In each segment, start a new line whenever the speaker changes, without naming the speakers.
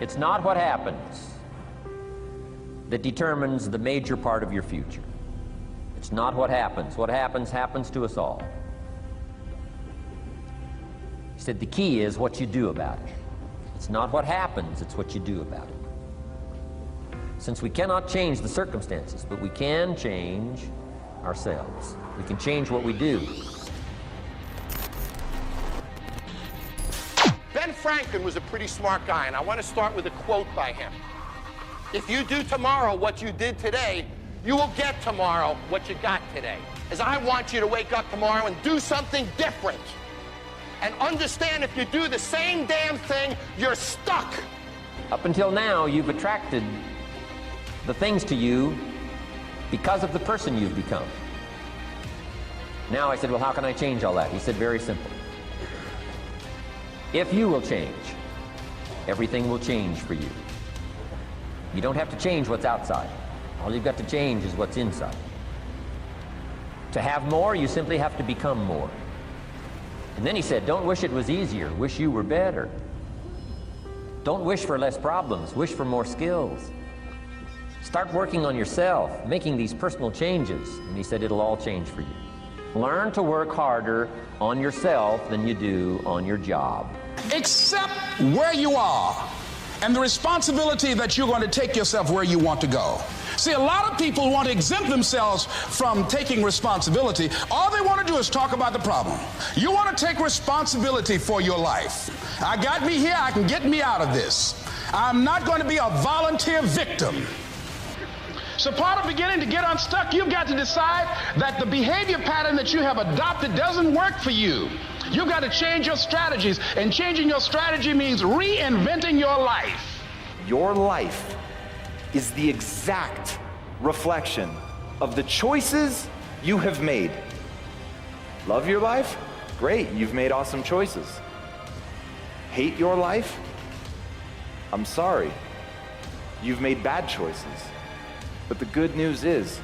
It's not what happens that determines the major part of your future. It's not what happens. What happens, happens to us all. He said the key is what you do about it. It's not what happens, it's what you do about it. Since we cannot change the circumstances, but we can change ourselves. We can change what we do.
Ben Franklin was a pretty smart guy, and I want to start with a quote by him. If you do tomorrow what you did today, you will get tomorrow what you got today. As I want you to wake up tomorrow and do something different. And understand if you do the same damn thing, you're stuck.
Up until now, you've attracted the things to you because of the person you've become. Now I said, well, how can I change all that? He said, very simple. If you will change, everything will change for you. You don't have to change what's outside. All you've got to change is what's inside. To have more, you simply have to become more. And then he said, don't wish it was easier, wish you were better. Don't wish for less problems, wish for more skills. Start working on yourself, making these personal changes. And he said, it'll all change for you. Learn to work harder on yourself than you do on your job.
Accept where you are and the responsibility that you're going to take yourself where you want to go. See, a lot of people want to exempt themselves from taking responsibility. All they want to do is talk about the problem. You want to take responsibility for your life. I got me here, I can get me out of this. I'm not going to be a volunteer victim. So part of beginning to get unstuck, you've got to decide that the behavior pattern that you have adopted doesn't work for you. You've got to change your strategies, and changing your strategy means reinventing your life.
Your life is the exact reflection of the choices you have made. Love your life? Great, you've made awesome choices. Hate your life? I'm sorry, you've made bad choices. But the good news is,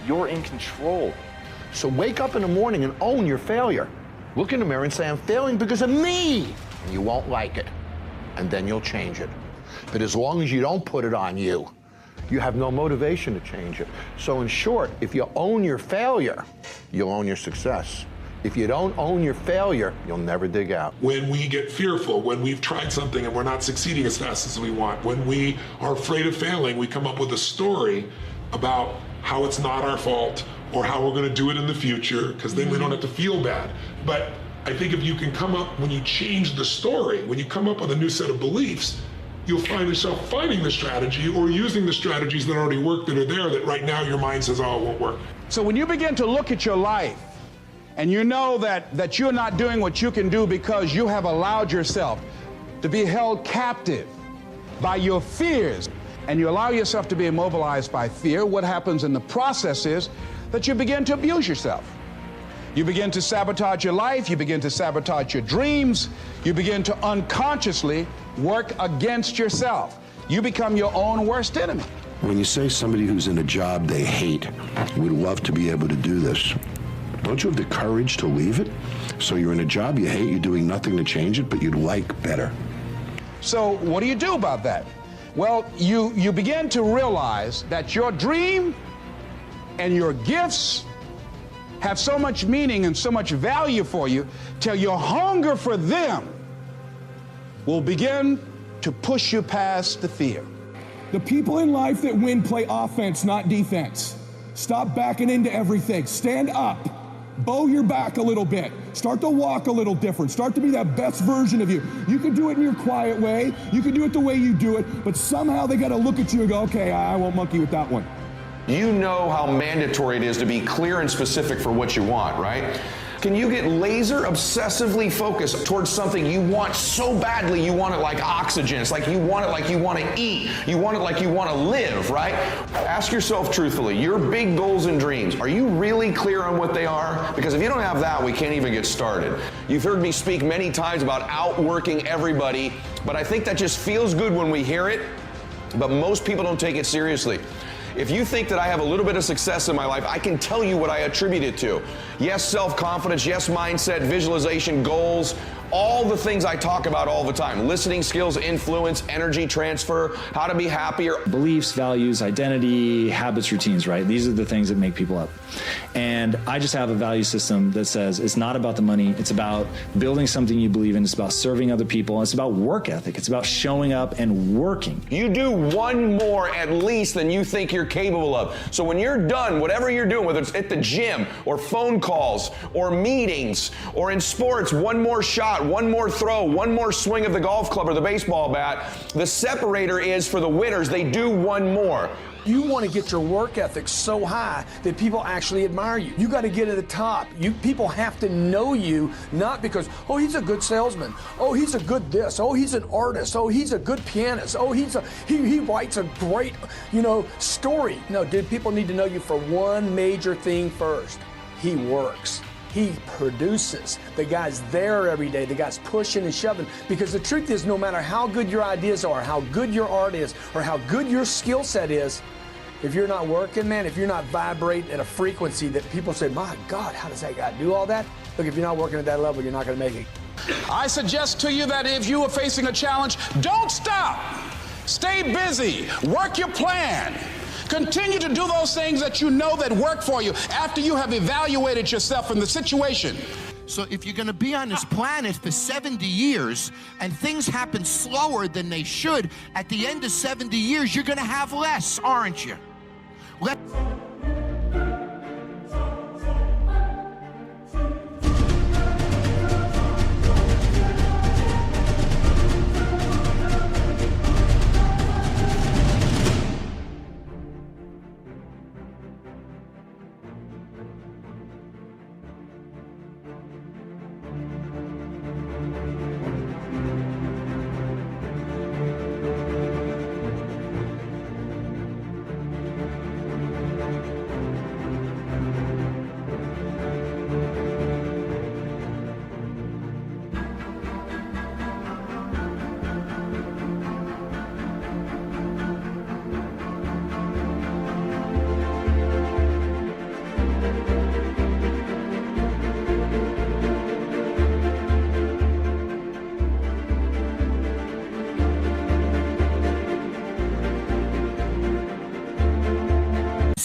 you're in control.
So wake up in the morning and own your failure. Look in the mirror and say, I'm failing because of me. And you won't like it. And then you'll change it. But as long as you don't put it on you, you have no motivation to change it. So in short, if you own your failure, you'll own your success. If you don't own your failure, you'll never dig out.
When we get fearful, when we've tried something and we're not succeeding as fast as we want, when we are afraid of failing, we come up with a story about how it's not our fault or how we're going to do it in the future, because then we don't have to feel bad. But I think if you can come up, when you change the story, when you come up with a new set of beliefs, you'll find yourself finding the strategy or using the strategies that already work that are there that right now your mind says, oh, it won't work.
So when you begin to look at your life and you know that you're not doing what you can do because you have allowed yourself to be held captive by your fears, and you allow yourself to be immobilized by fear, what happens in the process is that you begin to abuse yourself. You begin to sabotage your life, you begin to sabotage your dreams, you begin to unconsciously work against yourself. You become your own worst enemy.
When you say somebody who's in a job they hate would love to be able to do this, don't you have the courage to leave it? So you're in a job you hate, you're doing nothing to change it, but you'd like better.
So what do you do about that? Well, you begin to realize that your dream and your gifts have so much meaning and so much value for you till your hunger for them will begin to push you past the fear.
The people in life that win play offense, not defense. Stop backing into everything. Stand up. Bow your back a little bit. Start to walk a little different. Start to be that best version of you. You can do it in your quiet way. You can do it the way you do it, but somehow they got to look at you and go, okay, I won't monkey with that one.
You know how mandatory it is to be clear and specific for what you want, right? Can you get laser obsessively focused towards something you want so badly, you want it like oxygen. It's like you want it like you want to eat. You want it like you want to live, right? Ask yourself truthfully, your big goals and dreams, are you really clear on what they are? Because if you don't have that, we can't even get started. You've heard me speak many times about outworking everybody, but I think that just feels good when we hear it, but most people don't take it seriously. If you think that I have a little bit of success in my life, I can tell you what I attribute it to. Yes, self-confidence, yes, mindset, visualization, goals, all the things I talk about all the time: listening skills, influence, energy transfer, how to be happier.
Beliefs, values, identity, habits, routines, right? These are the things that make people up. And I just have a value system that says it's not about the money. It's about building something you believe in. It's about serving other people. It's about work ethic. It's about showing up and working.
You do one more at least than you think you're capable of. So when you're done, whatever you're doing, whether it's at the gym or phone calls or meetings or in sports, one more shot, one more throw, one more swing of the golf club or the baseball bat, the separator is for the winners. They do one more.
You want to get your work ethic so high that people actually admire you. You got to get to the top. People have to know you, not because, oh, he's a good salesman. Oh, he's a good this. Oh, he's an artist. Oh, he's a good pianist. Oh, he writes a great, story. No, dude, people need to know you for one major thing first. He works. He produces. The guy's there every day. The guy's pushing and shoving. Because the truth is, no matter how good your ideas are, how good your art is, or how good your skill set is, if you're not working, man, if you're not vibrating at a frequency that people say, my God, how does that guy do all that? Look, if you're not working at that level, you're not going to make it.
I suggest to you that if you are facing a challenge, don't stop. Stay busy. Work your plan. Continue to do those things that you know that work for you after you have evaluated yourself in the situation.
So if you're going to be on this planet for 70 years and things happen slower than they should, at the end of 70 years, you're going to have less, aren't you?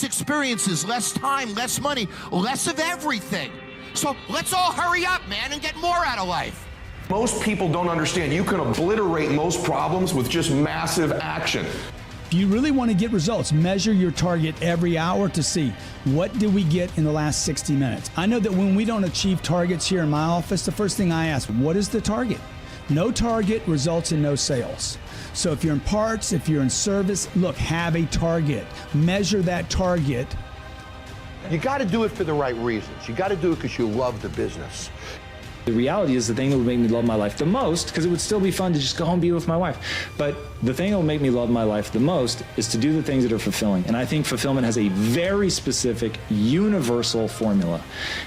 Experiences, less time, less money, less of everything. So let's all hurry up, man, and get more out of life.
Most people don't understand you can obliterate most problems with just massive action.
If you really want to get results, measure your target every hour to see what did we get in the last 60 minutes. I know that when we don't achieve targets here in my office, the first thing I ask, what is the target? No target results in no sales. So if you're in parts, if you're in service, look, have a target. Measure that target.
You got to do it for the right reasons. You got to do it because you love the business.
The reality is the thing that would make me love my life the most, because it would still be fun to just go home and be with my wife. But the thing that will make me love my life the most is to do the things that are fulfilling. And I think fulfillment has a very specific, universal formula.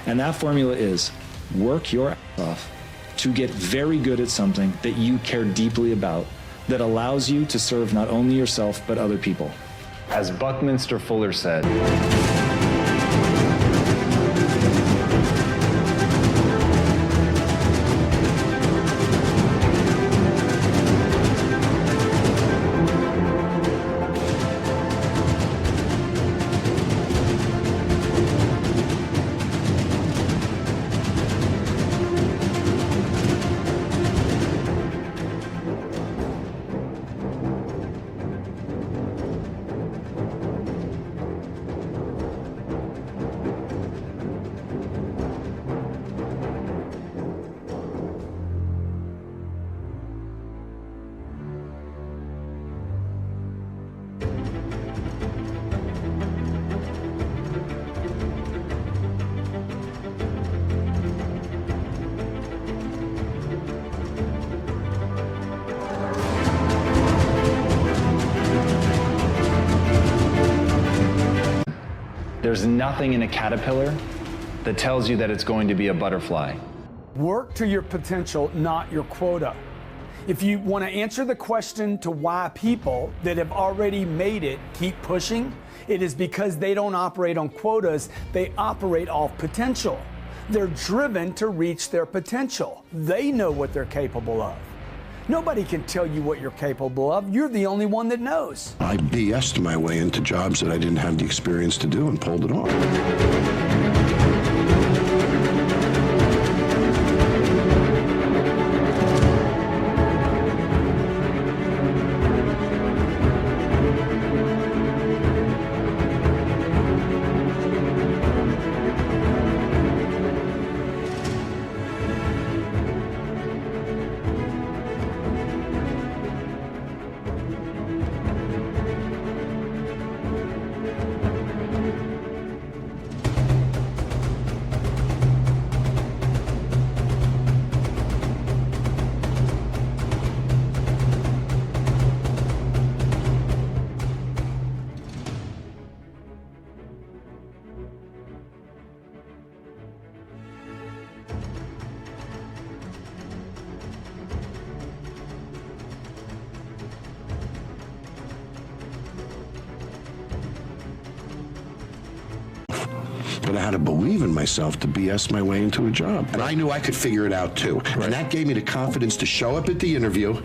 And that formula is work your ass off to get very good at something that you care deeply about, that allows you to serve not only yourself, but other people.
As Buckminster Fuller said, there's nothing in a caterpillar that tells you that it's going to be a butterfly.
Work to your potential, not your quota. If you want to answer the question to why people that have already made it keep pushing, it is because they don't operate on quotas, they operate off potential. They're driven to reach their potential. They know what they're capable of. Nobody can tell you what you're capable of. You're the only one that knows.
I BS'd my way into jobs that I didn't have the experience to do and pulled it off. But I had to believe in myself to BS my way into a job. And I knew I could figure it out too. Right. And that gave me the confidence to show up at the interview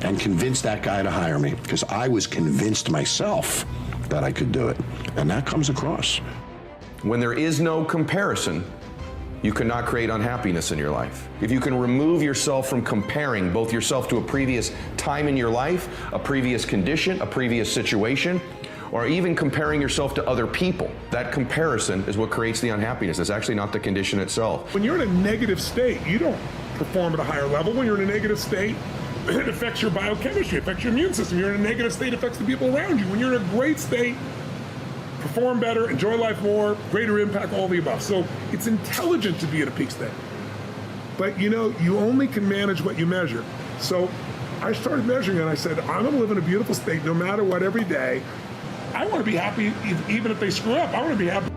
and convince that guy to hire me, because I was convinced myself that I could do it. And that comes across.
When there is no comparison, you cannot create unhappiness in your life. If you can remove yourself from comparing both yourself to a previous time in your life, a previous condition, a previous situation, or even comparing yourself to other people, that comparison is what creates the unhappiness. It's actually not the condition itself.
When you're in a negative state, you don't perform at a higher level. When you're in a negative state, it affects your biochemistry, it affects your immune system. You're in a negative state, it affects the people around you. When you're in a great state, perform better, enjoy life more, greater impact, all the above. So it's intelligent to be at a peak state. But you know, you only can manage what you measure. So I started measuring and I said, I'm gonna live in a beautiful state no matter what every day. I want to be happy even if they screw up. I want to be happy.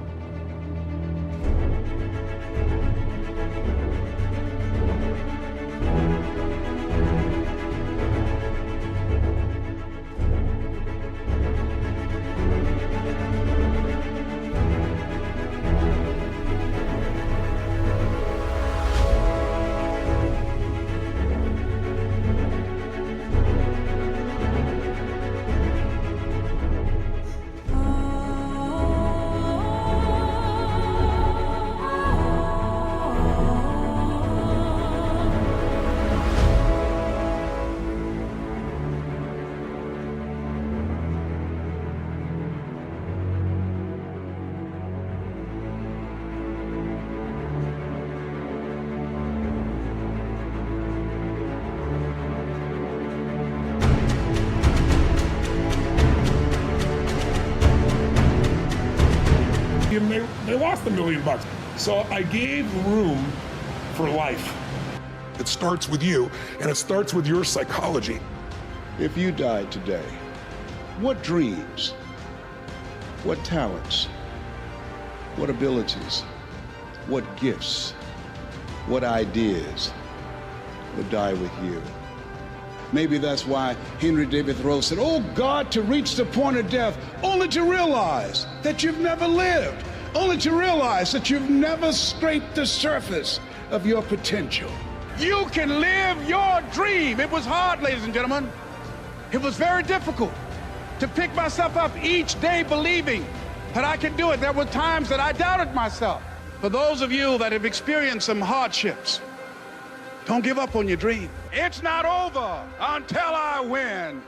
They lost $1 million. So I gave room for life. It starts with you, and it starts with your psychology.
If you died today, what dreams, what talents, what abilities, what gifts, what ideas would die with you? Maybe that's why Henry David Thoreau said, "Oh God, to reach the point of death, only to realize that you've never lived, only to realize that you've never scraped the surface of your potential." You can live your dream. It was hard, ladies and gentlemen. It was very difficult to pick myself up each day believing that I could do it. There were times that I doubted myself. For those of you that have experienced some hardships, don't give up on your dream. It's not over until I win.